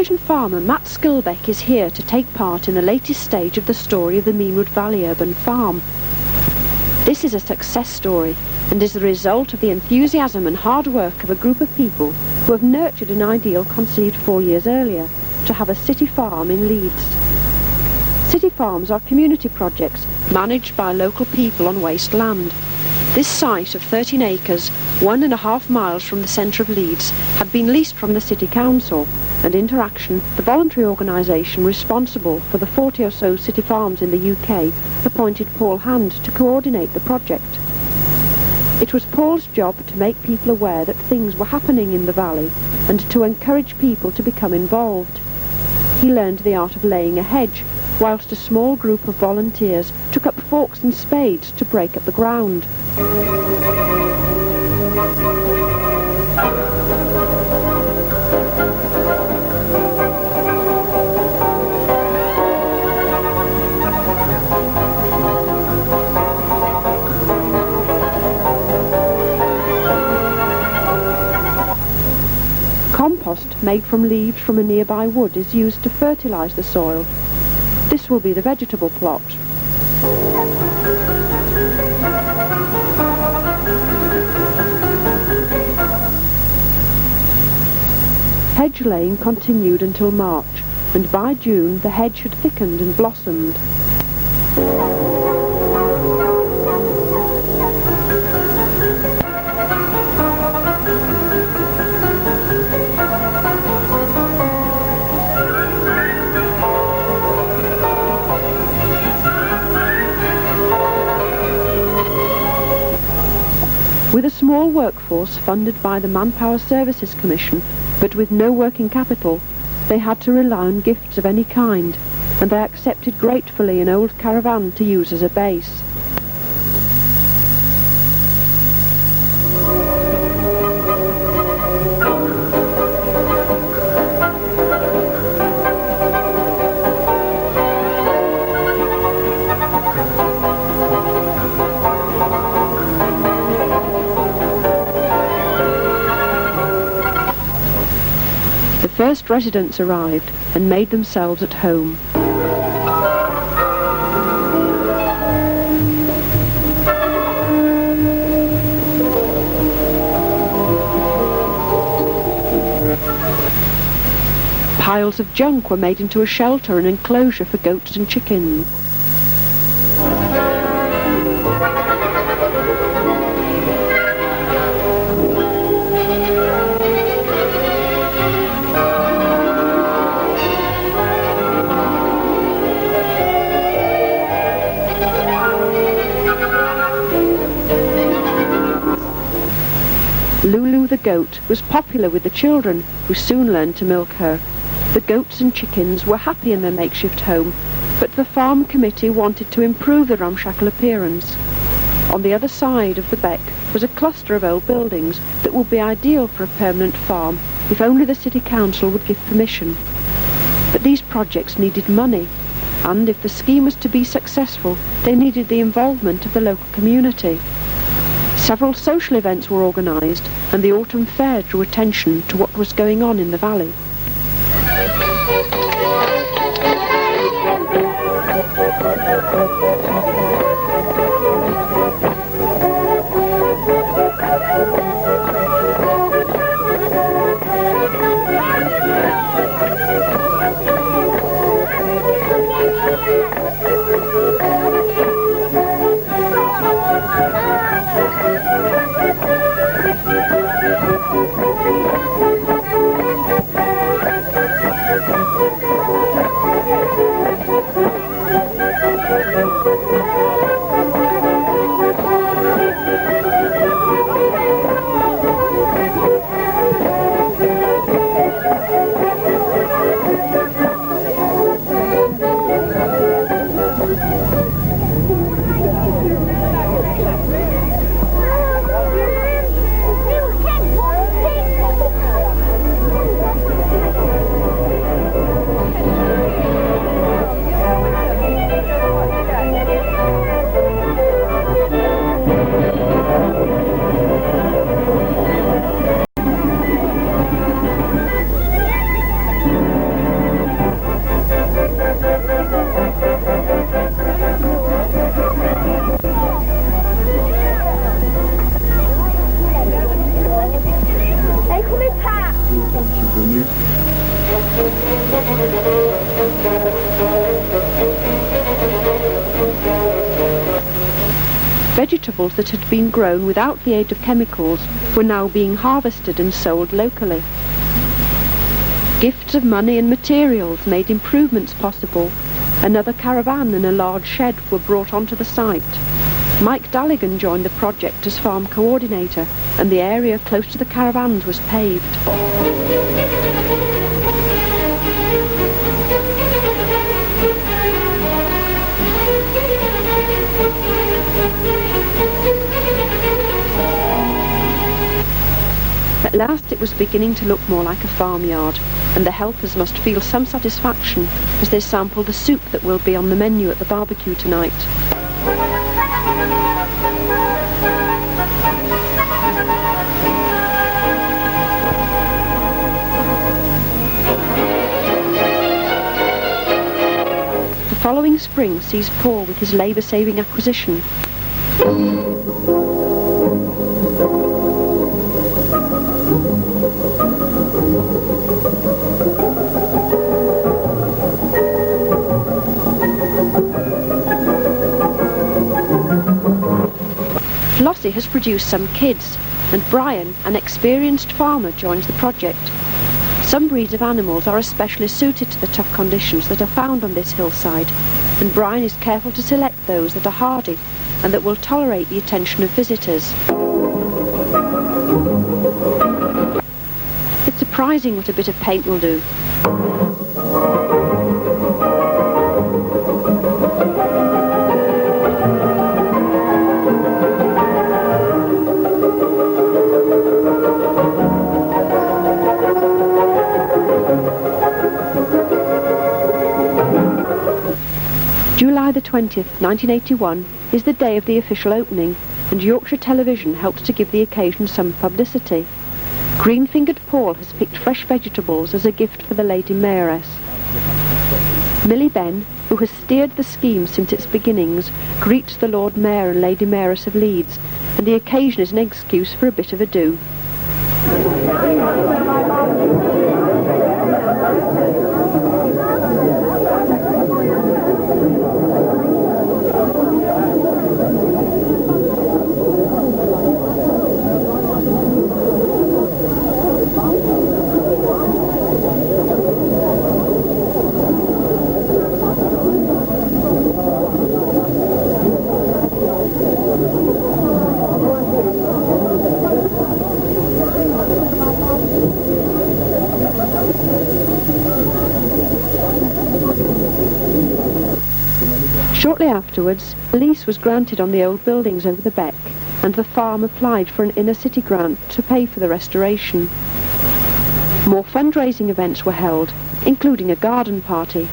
television farmer Matt Skilbeck is here to take part in the latest stage of the story of the Meanwood Valley Urban Farm. This is a success story and is the result of the enthusiasm and hard work of a group of people who have nurtured an ideal conceived 4 years earlier, to have a city farm in Leeds. City farms are community projects managed by local people on waste land. This site of 13 acres, 1.5 miles from the centre of Leeds, had been leased from the City Council, and Interaction, the voluntary organisation responsible for the 40 or so city farms in the UK, appointed Paul Hand to coordinate the project. It was Paul's job to make people aware that things were happening in the valley and to encourage people to become involved. He learned the art of laying a hedge, whilst a small group of volunteers took up forks and spades to break up the ground. Compost made from leaves from a nearby wood is used to fertilise the soil. This will be the vegetable plot. Hedge laying continued until March, and by June the hedge had thickened and blossomed. With a small workforce funded by the Manpower Services Commission, but with no working capital, they had to rely on gifts of any kind, and they accepted gratefully an old caravan to use as a base. The first residents arrived and made themselves at home. Piles of junk were made into a shelter and enclosure for goats and chickens. Lulu the goat was popular with the children, who soon learned to milk her. The goats and chickens were happy in their makeshift home, but the farm committee wanted to improve the ramshackle appearance. On the other side of the beck was a cluster of old buildings that would be ideal for a permanent farm if only the city council would give permission. But these projects needed money, and if the scheme was to be successful, they needed the involvement of the local community. Several social events were organised, and the autumn fair drew attention to what was going on in the valley. vegetables that had been grown without the aid of chemicals were now being harvested and sold locally. Gifts of money and materials made improvements possible. Another caravan and a large shed were brought onto the site. Mike Dalligan joined the project as farm coordinator, and the area close to the caravans was paved. At last it was beginning to look more like a farmyard, and the helpers must feel some satisfaction as they sample the soup that will be on the menu at the barbecue tonight. The following spring sees Paul with his labour-saving acquisition. Flossie has produced some kids, and Brian, an experienced farmer, joins the project. Some breeds of animals are especially suited to the tough conditions that are found on this hillside, and Brian is careful to select those that are hardy and that will tolerate the attention of visitors. It's surprising what a bit of paint will do. July the 20th, 1981 is the day of the official opening, and Yorkshire Television helped to give the occasion some publicity. Green-fingered Paul has picked fresh vegetables as a gift for the Lady Mayoress. Millie Benn, who has steered the scheme since its beginnings, greets the Lord Mayor and Lady Mayoress of Leeds, and the occasion is an excuse for a bit of a do. Shortly afterwards, a lease was granted on the old buildings over the beck, and the farm applied for an inner city grant to pay for the restoration. More fundraising events were held, including a garden party.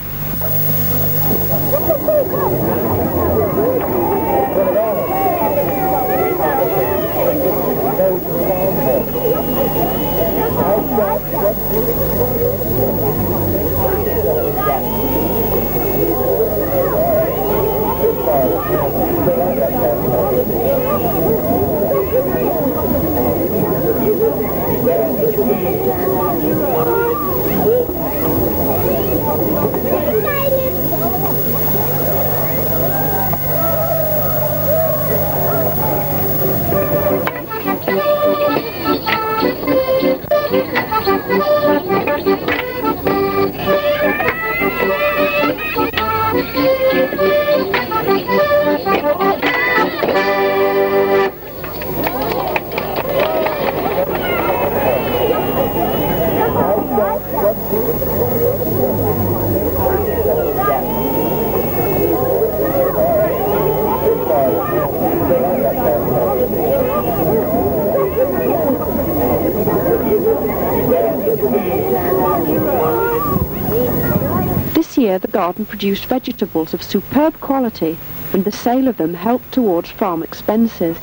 This year the garden produced vegetables of superb quality, and the sale of them helped towards farm expenses.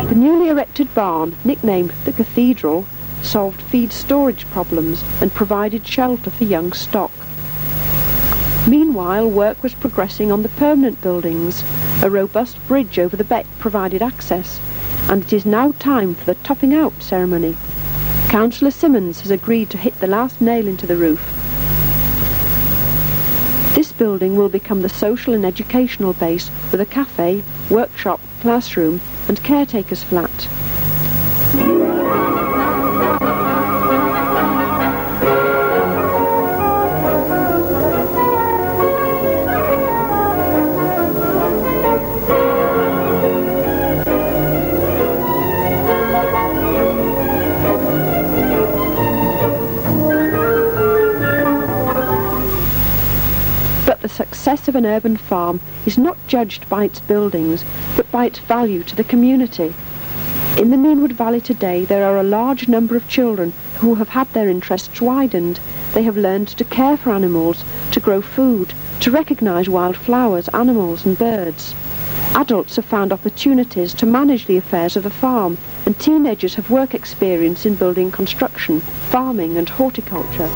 The newly erected barn, nicknamed the Cathedral, solved feed storage problems and provided shelter for young stock. Meanwhile, work was progressing on the permanent buildings. A robust bridge over the beck provided access, and it is now time for the topping out ceremony. Councillor Simmons has agreed to hit the last nail into the roof. building will become the social and educational base with a cafe, workshop, classroom and caretaker's flat. The success of an urban farm is not judged by its buildings, but by its value to the community. In the Meanwood Valley today, there are a large number of children who have had their interests widened. They have learned to care for animals, to grow food, to recognise wild flowers, animals and birds. Adults have found opportunities to manage the affairs of the farm, and teenagers have work experience in building construction, farming and horticulture.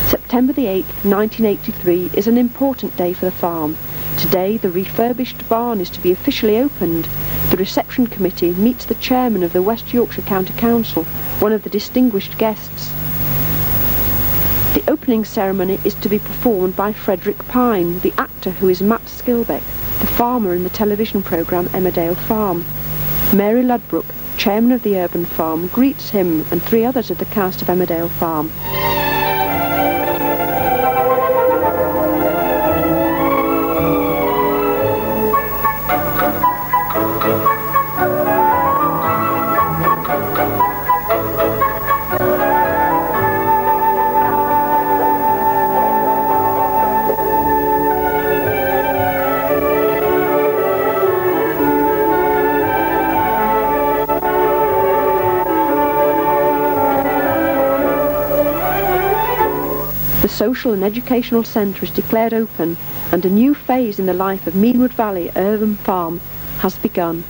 September the 8th, 1983 is an important day for the farm. Today the refurbished barn is to be officially opened. The reception committee meets the chairman of the West Yorkshire County Council, one of the distinguished guests. The opening ceremony is to be performed by Frederick Pine, the actor who is Matt Skilbeck, the farmer in the television programme Emmerdale Farm. Mary Ludbrook, chairman of the urban farm, greets him and 3 others of the cast of Emmerdale Farm. The social and educational centre is declared open and a new phase in the life of Meanwood Valley Urban Farm has begun.